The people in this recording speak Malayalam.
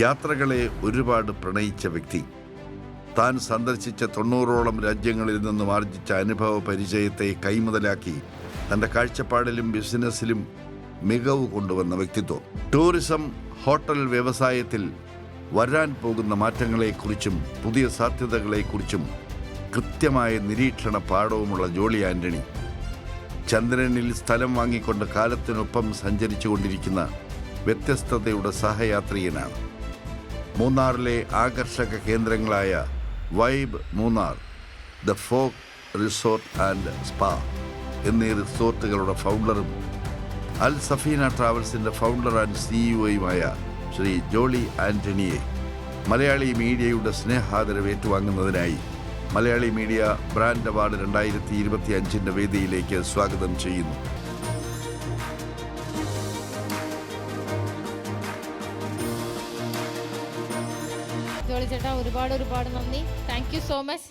യാത്രകളെ ഒരുപാട് പ്രണയിച്ച വ്യക്തി. താൻ സന്ദർശിച്ച 90ഓളം രാജ്യങ്ങളിൽ നിന്നും ആർജിച്ച അനുഭവ പരിചയത്തെ കൈമുതലാക്കി തൻ്റെ കാഴ്ചപ്പാടിലും ബിസിനസ്സിലും മികവ് കൊണ്ടുവന്ന വ്യക്തിത്വം. ടൂറിസം, ഹോട്ടൽ വ്യവസായത്തിൽ വരാൻ പോകുന്ന മാറ്റങ്ങളെക്കുറിച്ചും പുതിയ സാധ്യതകളെക്കുറിച്ചും കൃത്യമായ നിരീക്ഷണ പാഠവുമുള്ള ജോളി ആന്റണി. ചന്ദ്രനിൽ സ്ഥലം വാങ്ങിക്കൊണ്ട് കാലത്തിനൊപ്പം സഞ്ചരിച്ചു കൊണ്ടിരിക്കുന്ന വ്യത്യസ്തതയുടെ സഹയാത്രികനാണ്. മൂന്നാറിലെ ആകർഷക കേന്ദ്രങ്ങളായ vibe Munnar, the folk resort and spa എന്നീ റിസോർട്ടുകളുടെ ഫൗണ്ടറും അൽ സഫീന ട്രാവൽസിൻ്റെ ഫൗണ്ടർ ആൻഡ് സിഇഒയുമായ ശ്രീ ജോളി ആന്റണിയെ മലയാളി മീഡിയയുടെ സ്നേഹാദരവ് ഏറ്റുവാങ്ങുന്നതിനായി മലയാളി മീഡിയ ബ്രാൻഡ് അവാർഡ് 2025 വേദിയിലേക്ക് സ്വാഗതം ചെയ്യുന്നു. ജോളി ചേട്ടാ, ഒരുപാട് നന്ദി. Thank you so much.